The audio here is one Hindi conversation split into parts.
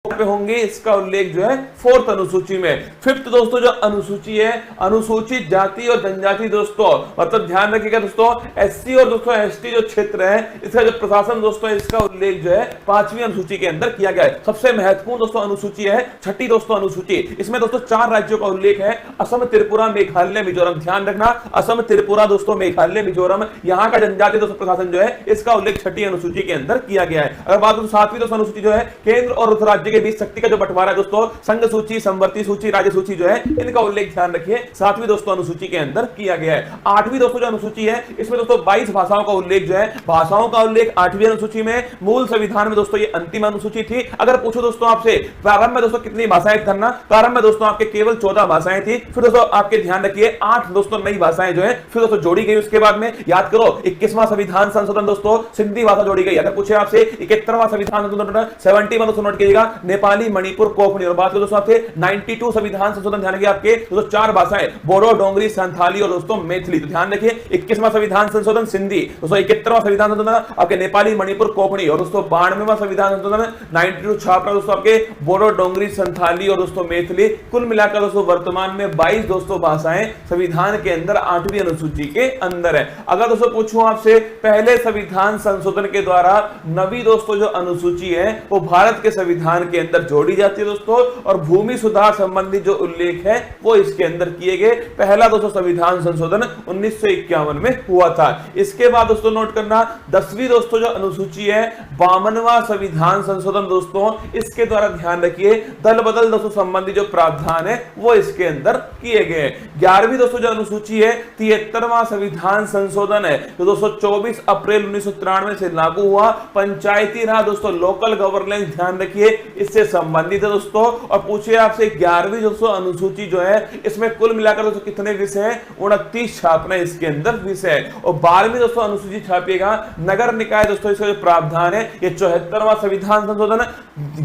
पे होंगे, इसका उल्लेख जो है 4th अनुसूची में। 5th दोस्तों जो अनुसूची है, अनुसूचित जाति और जनजाति दोस्तों, मतलब ध्यान रखिएगा दोस्तों, एससी और दोस्तों एसटी जो क्षेत्र है, इसका जो प्रशासन दोस्तों, इसका उल्लेख जो है 5वीं अनुसूची के अंदर किया गया है। सबसे महत्वपूर्ण दोस्तों अनुसूची है 6ठी दोस्तों अनुसूची। इसमें दोस्तों 4 राज्यों का उल्लेख है, असम, त्रिपुरा, मेघालय, मिजोरम। ध्यान रखना, असम, त्रिपुरा दोस्तों, मेघालय, मिजोरम, यहाँ का जनजाति दोस्तों प्रशासन जो है, इसका उल्लेख 6ठी अनुसूची के अंदर किया गया है। अगर बात करें 7वीं दोस्तों अनुसूची जो है, केंद्र और राज्य के बीच शक्ति का जो बंटवारा है दोस्तों, संघ सूची, संवर्ती सूची, राज्य सूची जो है, इनका उल्लेख ध्यान रखिए 7वीं दोस्तों अनुसूची के अंदर किया गया है। 8वीं दोस्तों जो अनुसूची है, इसमें दोस्तों 22 भाषाओं का उल्लेख जो है, भाषाओं का उल्लेख 8वीं अनुसूची में। मूल संविधान में दोस्तों ये अंतिम अनुसूची थी। अगर पूछो दोस्तों आपसे प्रारंभ में दोस्तों कितनी भाषाएं करना, प्रारंभ में दोस्तों आपके केवल 14 भाषाएं थी। फिर दोस्तों आपके ध्यान रखिए 8 दोस्तों नई भाषाएं जो है फिर दोस्तों जोड़ी गई। उसके बाद में याद करो 21वां संविधान संशोधन दोस्तों, सिंधी भाषा जोड़ी गई। अगर पूछे आपसे 71वां संविधान संशोधन 71 दोस्तों नोट कीजिएगा, नेपाली, मणिपुर, कोंकणी। और बात करो दोस्तों आपसे 92 संविधान संशोधन, ध्यान रखिए आपके दोस्तों 4 भाषाएं, बोडो, डोंगरी, संथाली और दोस्तों मैथिली। तो ध्यान रखिए 21वां संविधान संशोधन सिंधी दोस्तों, 71वां संविधान संशोधन आपके नेपाली, मणिपुर, कोंकणी। और दोस्तों 92वां संविधान संशोधन 92 छापरा दोस्तों आपके बोडो, डोंगरी, संथाली और दोस्तों मैथिली। कुल मिलाकर दोस्तों वर्तमान में 22 दोस्तों भाषाएं संविधान के अंदर 8वीं अनुसूची के अंदर है। अगर दोस्तों पूछूं आपसे पहले संविधान संशोधन के द्वारा नवी दोस्तों जो अनुसूची है वो भारत के संविधान के अंदर जोड़ी जाती है दोस्तों, और भूमि सुधार संबंधी जो उल्लेख है वो इसके अंदर किए गए। पहला दोस्तों संविधान संशोधन 1951 में हुआ था। इसके बाद दोस्तों नोट करना 10वीं दोस्तों जो अनुसूची है, 52वां संविधान संशोधन दोस्तों, इसके द्वारा ध्यान रखिए दल बदल दोस्तों संबंधी जो प्रावधान है वो इसके अंदर किए गए। 11वीं दोस्तों जो अनुसूची है, 73वां संविधान संशोधन है जो दोस्तों 24 अप्रैल 1993 से लागू हुआ। पंचायती राज दोस्तों, लोकल गवर्नेंस, ध्यान रखिए इससे संबंधित है दोस्तों। और पूछिए आपसे 11वीं दोस्तों अनुसूची जो है, इसमें कुल मिलाकर दोस्तों कितने विषय हैं, 29 छापना इसके अंदर विषय है। और 12वीं दोस्तों अनुसूची छापिएगा नगर निकाय दोस्तों, इसका जो प्रावधान है ये 74वां संविधान संशोधन।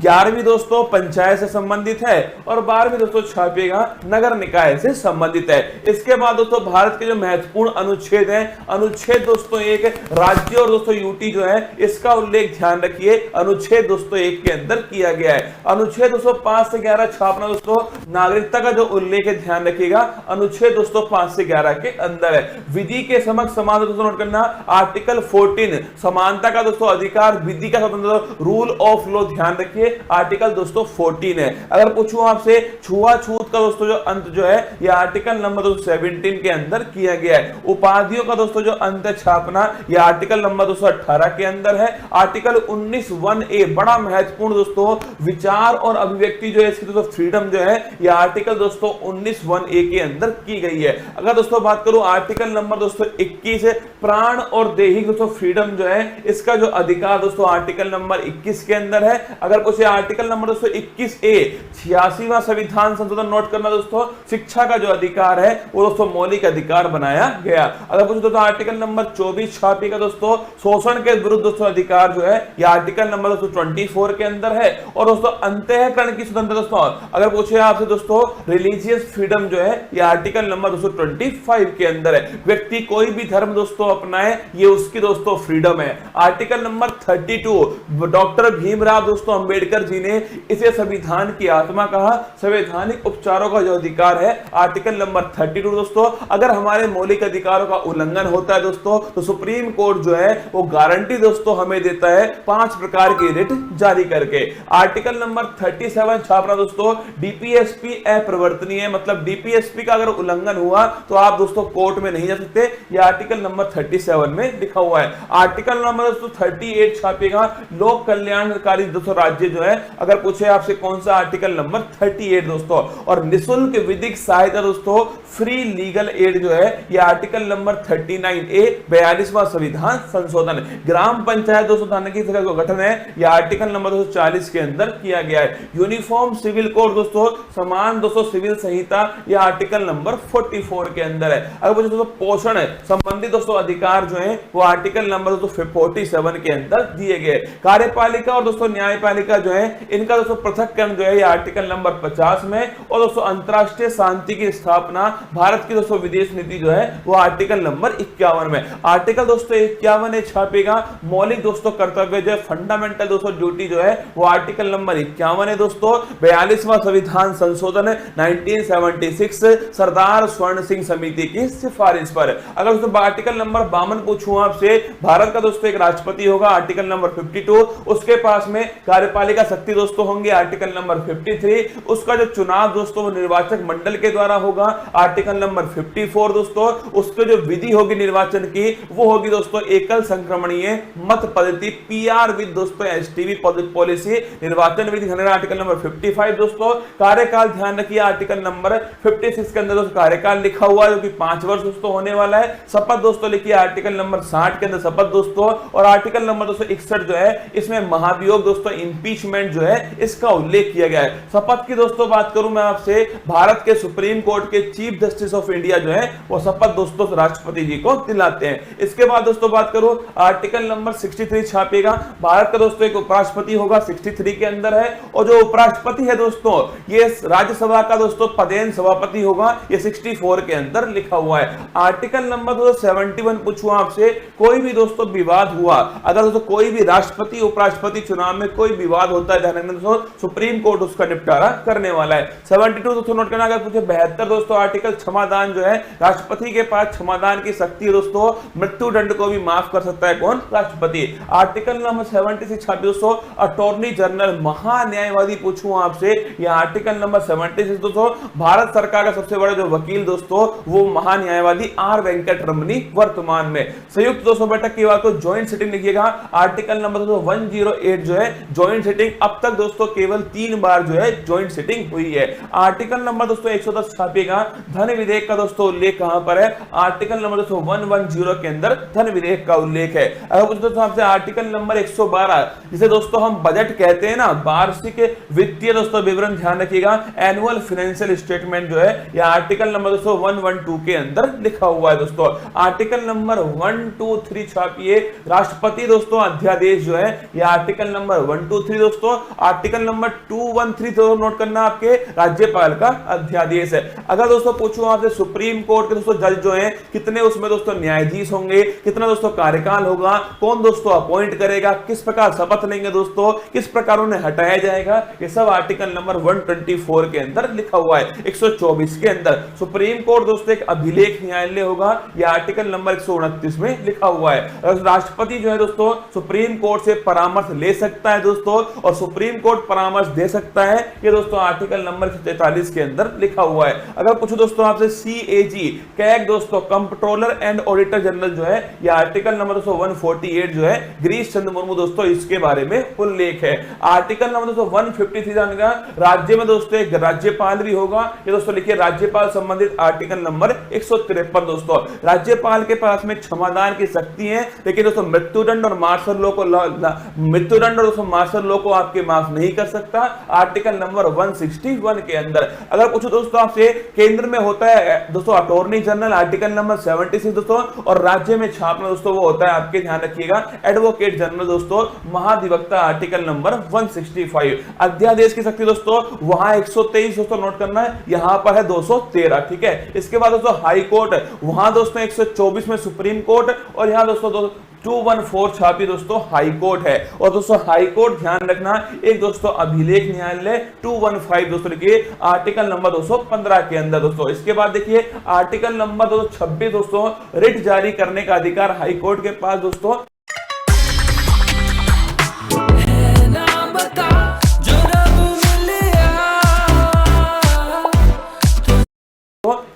11वीं दोस्तों पंचायत से संबंधित है और 12वीं दोस्तों छापिएगा नगर निकाय से संबंधित है। इसके बाद दोस्तों भारत के जो महत्वपूर्ण अनुच्छेद है, अनुच्छेद दोस्तों 1 राज्य और दोस्तों यूटी जो है, इसका उल्लेख ध्यान रखिए अनुच्छेद दोस्तों 1 के अंदर किया गया है। अनुच्छेद दोस्तों 5 से 11 छापना दोस्तों, नागरिकता का जो उल्लेख है ध्यान रखिएगा अनुच्छेद दोस्तों 5 से 11 के अंदर है। विधि के समक्ष समान दोस्तों नोट करना, आर्टिकल 14 समानता का दोस्तों अधिकार, विधि का स्वतंत्र, रूल ऑफ लॉ, ध्यान रखिए आर्टिकल दोस्तों 14 है। अगर पूछूं आपसे छुआछूत का दोस्तों जो अंत जो है, ये आर्टिकल नंबर 17 के अंदर किया गया है। उपाधियों का दोस्तों जो अंत छापना, ये आर्टिकल नंबर 218 के अंदर है। आर्टिकल 19(1)(a) बड़ा महत्वपूर्ण दोस्तों, विचार और अभिव्यक्ति जो है इसकी दोस्तों फ्रीडम जो है, ये आर्टिकल दोस्तों 19(1)(a) के अंदर की गई है। अगर दोस्तों बात करूं आर्टिकल नंबर दोस्तों 21 प्राण और देही दोस्तों फ्रीडम जो है, इसका जो अधिकार दोस्तों आर्टिकल नंबर 21 के अंदर है। अगर पूछे आर्टिकल नंबर दोस्तों 21(a) 86वां संविधान संशोधन नोट करना दोस्तों, शिक्षा का जो अधिकार है वो दोस्तों मौलिक अधिकार बनाया गया। अगर पूछे दोस्तों आर्टिकल नंबर 24 छापिएगा दोस्तों, शोषण के विरुद्ध दोस्तों अधिकार जो है, ये आर्टिकल नंबर दोस्तों 24 के अंदर है। और दोस्तों अंतःकरण की स्वतंत्रता दोस्तों, अगर पूछे आपसे दोस्तों रिलीजियस फ्रीडम जो है, ये आर्टिकल नंबर दोस्तों 25 के अंदर है। व्यक्ति कोई भी धर्म दोस्तों अपनाए, ये उसकी दोस्तों फ्रीडम है। आर्टिकल नंबर 32 डॉक्टर भीमराव दोस्तों अंबेडकर जी ने इसे संविधान की आत्मा कहा। संवैधानिक उपचारों का जो अधिकार है, आर्टिकल नंबर 32 दोस्तों, अगर हमारे मौलिक अधिकारों का उल्लंघन होता है दोस्तों, तो सुप्रीम कोर्ट जो है वो गारंटी दोस्तों हमें देता है 5 प्रकार की रिट जारी करके। आर्टिकल नंबर 37 छापना दोस्तों, डीपीएसपी अप्रवर्तनीय, मतलब डीपीएसपी का अगर उल्लंघन हुआ तो आप दोस्तों कोर्ट में नहीं जा सकते, ये आर्टिकल नंबर 37 में लिखा हुआ है। आर्टिकल नंबर दोस्तों 38 छापेगा, लोक कल्याणकारी दोस्तों राज्य जो है, अगर पूछे आपसे कौन सा, आर्टिकल नंबर 38 दोस्तों। और निःशुल्क विधिक सहायता दोस्तों, फ्री लीगल एड जो है, ये आर्टिकल नंबर 39A 42वां संविधान संशोधन। ग्राम पंचायत दोस्तों थाने की का गठन है, यह आर्टिकल नंबर 240 के अंदर किया गया है। यूनिफॉर्म सिविल कोड दोस्तों, समान दोस्तों सिविल संहिता, यह आर्टिकल नंबर 44 के अंदर है। अगर पूछे दोस्तों पोषण संबंधी दोस्तों अधिकार जो है, वो आर्टिकल नंबर दोस्तों 47 के अंदर दिए गए। कार्यपालिका और दोस्तों न्यायपालिका जो है, इनका दोस्तों पृथक्करण जो है, ये आर्टिकल नंबर 50 में। और दोस्तों अंतरराष्ट्रीय शांति की स्थापना, भारत की दोस्तों विदेश नीति जो है, वो आर्टिकल नंबर 51 में। आर्टिकल दोस्तों 51 छापेगा, मौलिक दोस्तों कर्तव्य जो है, फंडामेंटल दोस्तों ड्यूटी जो है, वो आर्टिकल आर्टिकल नंबर 51 है दोस्तों 42वां संविधान संशोधन 1976 सरदार स्वर्ण सिंह समिति की सिफारिश पर। अगर दोस्तों आर्टिकल नंबर 52 पूछूं आपसे, भारत का दोस्तों एक राष्ट्रपति होगा आर्टिकल नंबर 52, उसके पास में कार्यपालिका शक्ति दोस्तों होंगे आर्टिकल नंबर 53, उसका जो चुनाव दोस्तों निर्वाचक मंडल के द्वारा होगा आर्टिकल नंबर 54 दोस्तों, उसके जो विधि होगी निर्वाचन की वो होगी दोस्तों एकल संक्रमणीय मत पद्धति पीआर विद दोस्तों एसटीवी पॉलिसी निर्वाचन विधि आर्टिकल नंबर 55 दोस्तों। कार्यकाल ध्यान रखिए आर्टिकल नंबर 56 के अंदर दोस्तों कार्यकाल लिखा हुआ है जो कि 5 वर्ष दोस्तों होने वाला है। शपथ दोस्तों लिखिए आर्टिकल नंबर 60 के अंदर शपथ दोस्तों, और आर्टिकल नंबर दोस्तों 61 जो है इसमें महाभियोग दोस्तों इंपीचमेंट जो है इसका उल्लेख किया गया है। शपथ की दोस्तों बात करूं मैं आपसे, भारत के सुप्रीम कोर्ट के चीफ जस्टिस ऑफ इंडिया जो है वो शपथ दोस्तों राष्ट्रपति जी को दिलाते हैं। इसके बाद दोस्तों बात करूं आर्टिकल नंबर 63 छापेगा, भारत का दोस्तों एक उपराष्ट्रपति होगा 63 के अंदर है, और जो उपराष्ट्रपति है दोस्तों ये राज्यसभा का दोस्तों पदेन सभापति होगा, ये 64 के अंदर लिखा हुआ है। आर्टिकल नंबर 71 पूछूं आपसे, कोई भी दोस्तों विवाद हुआ, अगर दोस्तों कोई भी राष्ट्रपति उपराष्ट्रपति चुनाव में कोई विवाद होता है दोस्तों सुप्रीम कोर्ट उसका निपटारा करने वाला है। 72 दोस्तों नोट करना, अगर पूछे 72 दोस्तों आर्टिकल क्षमादान जो है, राष्ट्रपति के पास क्षमादान की शक्ति है दोस्तों, मृत्यु दंड को भी माफ कर सकता है कौन, राष्ट्रपति। आर्टिकल नंबर 76 दोस्तों अटॉर्नी जनरल महान्यायवादी पूछूं आपसे, यह आर्टिकल नंबर 76 दोस्तों भारत सरकार का सबसे बड़ा जो वकील दोस्तों वो महान्यायवादी आर वेंकट रमनी वर्तमान में। संयुक्त दोस्तों बैठक की बात को ज्वाइंट सिटिंग लिखिएगा, आर्टिकल नंबर 108 जो है ज्वाइंट सिटिंग, अब तक दोस्तों केवल 3 बार जो है ज्वाइंट सिटिंग हुई है। आर्टिकल नंबर दोस्तों 110 छापेगा, धन विधेयक का दोस्तों उल्लेख कहां पर है, आर्टिकल नंबर दोस्तों 110 के अंदर धन विधेयक का उल्लेख है। अगर दोस्तों आपसे आर्टिकल नंबर 112 जिसे दोस्तों हम बजट कहते हैं ना, वार्षिक वित्तीय दोस्तों विवरण ध्यान रखिएगा, एनुअल फाइनेंशियल स्टेटमेंट जो है यह आर्टिकल नंबर दोस्तों 112 के अंदर लिखा हुआ है दोस्तों। आर्टिकल नंबर 123 छापिए, राष्ट्रपति दोस्तों अध्यादेश जो है यह आर्टिकल नंबर 123 दोस्तों। आर्टिकल नंबर 213 तो नोट करना आपके राज्यपाल का अध्यादेश है। अगर दोस्तों पूछूं आपसे सुप्रीम कोर्ट के दोस्तों जज जो है कितने उसमें दोस्तों न्यायाधीश होंगे, कितना दोस्तों कार्यकाल होगा, कौन दोस्तों अपॉइंट करेगा, किस प्रकार शपथ लेंगे दोस्तों, किस प्रकार उन्हें हटाया जाएगा, ये सब आर्टिकल नंबर 124 के अंदर लिखा हुआ है। 124 के अंदर सुप्रीम कोर्ट दोस्तों एक अभिलेख न्यायालय होगा, यह आर्टिकल नंबर 129 में लिखा हुआ है। राष्ट्रपति जो है दोस्तों सुप्रीम कोर्ट से परामर्श ले सकता है दोस्तों, और सुप्रीम कोर्ट परामर्श दे सकता है, ये दोस्तों आर्टिकल नंबर 43 के अंदर लिखा हुआ है। अगर पूछो दोस्तों आपसे सीएजी कैग दोस्तों कंट्रोलर एंड ऑडिटर जनरल जो है, यह आर्टिकल नंबर 148 जो है गिरीश चंद्र मुर्मू दोस्तों इसके बारे में उल्लेख है। आर्टिकल नंबर दोस्तों 153 जानेगा, राज्य में दोस्तों एक राज्यपाल भी होगा, ये दोस्तों लिखिए राज्यपाल संबंधित आर्टिकल नंबर 153 दोस्तों। राज्यपाल के पास में क्षमादान की शक्ति है, लेकिन दोस्तों मृत्युदंड और मार्शल लॉ को मृत्युदंड और दोस्तों मार्शल लॉ को आपके माफ नहीं कर सकता, आर्टिकल नंबर 161 के अंदर। अगर पूछो दोस्तों आपसे केंद्र में होता है दोस्तों अटॉर्नी जनरल, आर्टिकल नंबर 76 दोस्तों, और राज्य में छापना दोस्तों वो होता है आपके ध्यान रखिएगा एडवोकेट जनरल दोस्तों, महाधिवक्ता आर्टिकल नंबर 165। अध्यादेश की शक्ति दोस्तों वहां 123 दोस्तों नोट करना है, यहां पर है 213, ठीक है। इसके बाद दोस्तों हाई कोर्ट, वहां दोस्तों 124 में सुप्रीम कोर्ट, और यहां दोस्तों 214 छापी दोस्तों हाई कोर्ट है। और दोस्तों हाई कोर्ट ध्यान रखना एक दोस्तों अभिलेख न्यायालय 215 दोस्तों लिखिए आर्टिकल नंबर 215 के अंदर दोस्तों। इसके बाद देखिए आर्टिकल नंबर 226 दोस्तों रिट जारी करने का अधिकार हाई कोर्ट के पास दोस्तों।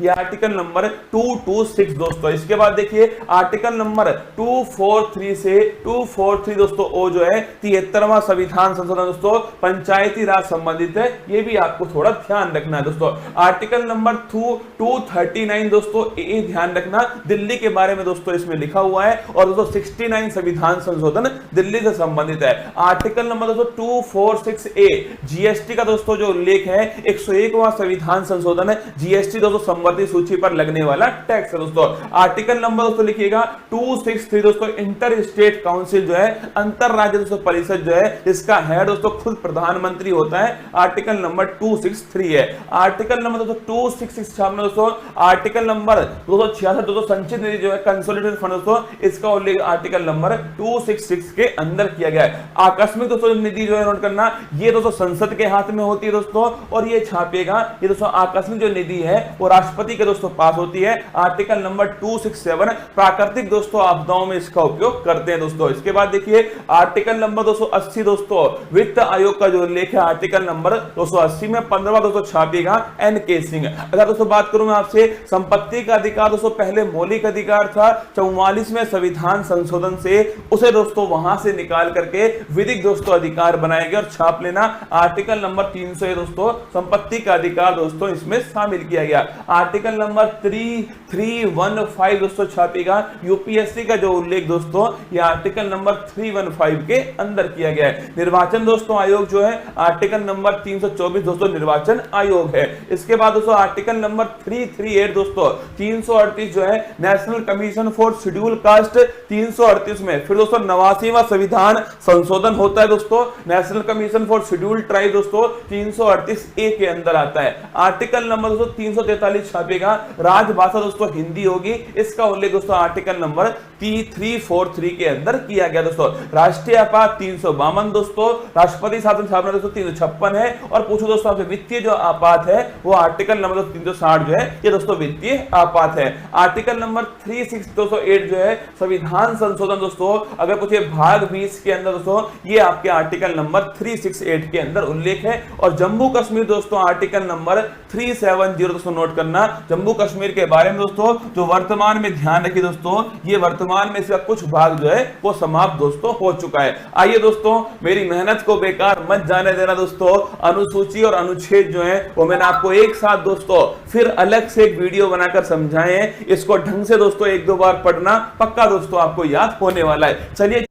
ये आर्टिकल नंबर 226 दोस्तों। इसके बाद देखिए आर्टिकल नंबर 243 से 243 दोस्तों ओ जो है 73वां संविधान संशोधन दोस्तों पंचायती राज संबंधित है, ये भी आपको थोड़ा ध्यान रखना है दोस्तों। आर्टिकल नंबर 239 दोस्तों ए ध्यान रखना, दिल्ली के बारे में दोस्तों इसमें लिखा हुआ है, और दोस्तों 69 संविधान संशोधन दिल्ली से संबंधित है। आर्टिकल नंबर दोस्तों 246 ए जीएसटी का दोस्तों जो उल्लेख है 101वां संविधान संशोधन है, जीएसटी दोस्तों दोस्तों संवर्ती सूची पर लगने वाला टैक्स है दोस्तों। आर्टिकल नंबर दोस्तों लिखिएगा 263 दोस्तों, इंटर स्टेट काउंसिल जो है, अंतर राज्य दोस्तों परिषद जो है, इसका हेड दोस्तों खुद प्रधानमंत्री होता है। आर्टिकल नंबर 263 है। आर्टिकल नंबर दोस्तों 266 छापना दोस्तों। आर्टिकल नंबर 266 दोस्तों संचित निधि जो है, कंसोलिडेटेड फंड दोस्तों, इसका उल्लेख आर्टिकल नंबर 266 के अंदर किया गया है। आकस्मिक दोस्तों निधि जो है नोट करना, ये दोस्तों संसद के हाथ में होती है दोस्तों, और ये छापेगा, ये दोस्तों आकस्मिक जो निधि है वो राष्ट्रपति के दोस्तों पास होती है। आर्टिकल नंबर 267 प्राकृतिक दोस्तों आपदाओं में इसका उपयोग करते हैं दोस्तों। इसके बाद देखिए आर्टिकल नंबर 280 दोस्तों, वित्त आयोग का जो उल्लेख है आर्टिकल नंबर 280 में 15वां दोस्तों छापेगा एन.के. सिंह। अगर दोस्तों बात करूं मैं आपसे, संपत्ति का अधिकार दोस्तों पहले मौलिक अधिकार था, 44वें संविधान संशोधन से उसे दोस्तों वहां से निकाल करके विधिक दोस्तों अधिकार बनाया गया, और छाप लेना आर्टिकल नंबर 300 दोस्तों, संपत्ति का अधिकार दोस्तों इसमें शामिल किया गया। आर्टिकल नंबर 315 दोस्तों छापेगा यूपीएससी का जो उल्लेख दोस्तों, ये आर्टिकल नंबर 315 के अंदर किया गया है। निर्वाचन दोस्तों आयोग जो है आर्टिकल नंबर 324 दोस्तों निर्वाचन आयोग है। इसके बाद दोस्तों आर्टिकल नंबर 338 दोस्तों, 338 जो है national commission for schedule caste, 338 में फिर दोस्तों 89वां संविधान संशोधन होता है दोस्तों, national commission for schedule tribe दोस्तों 338 ए के अंदर आता है। आर्टिकल नंबर दोस्तों 343 छापेगा राजभाषा दोस्तों हिंदी होगी, इसका उल्लेख दोस्तों आर्टिकल नंबर 343 के अंदर किया गया दोस्तों। राष्ट्रीय आपात 352 दोस्तों, राष्ट्रपति शासन छापना दोस्तों 356 है। और पूछो दोस्तों आपसे वित्तीय जो आपात है वो आर्टिकल नंबर 360 जो है ये दोस्तों वित्तीय आपात है। आर्टिकल नंबर 36208 जो है संविधान संशोधन दोस्तों, अगर पूछे भाग 20 के अंदर दोस्तों, ये आपके आर्टिकल नंबर 368 के अंदर उल्लेख है। और जम्मू कश्मीर दोस्तों आर्टिकल नंबर 370 दोस्तों नोट करना, जम्मू कश्मीर के बारे में दोस्तों जो वर्तमान में ध्यान रखिए दोस्तों, ये वर्तमान में इसका कुछ भाग जो है वो समाप्त दोस्तों हो चुका है। आइए दोस्तों मेरी मेहनत को बेकार मत जाने देना दोस्तों, अनुसूची और अनुच्छेद जो है वो मैंने आपको एक साथ दोस्तों फिर अलग से एक वीडियो बनाकर समझाए हैं। इसको ढंग से दोस्तों एक दो बार पढ़ना, पक्का दोस्तों आपको याद होने वाला है। चलिए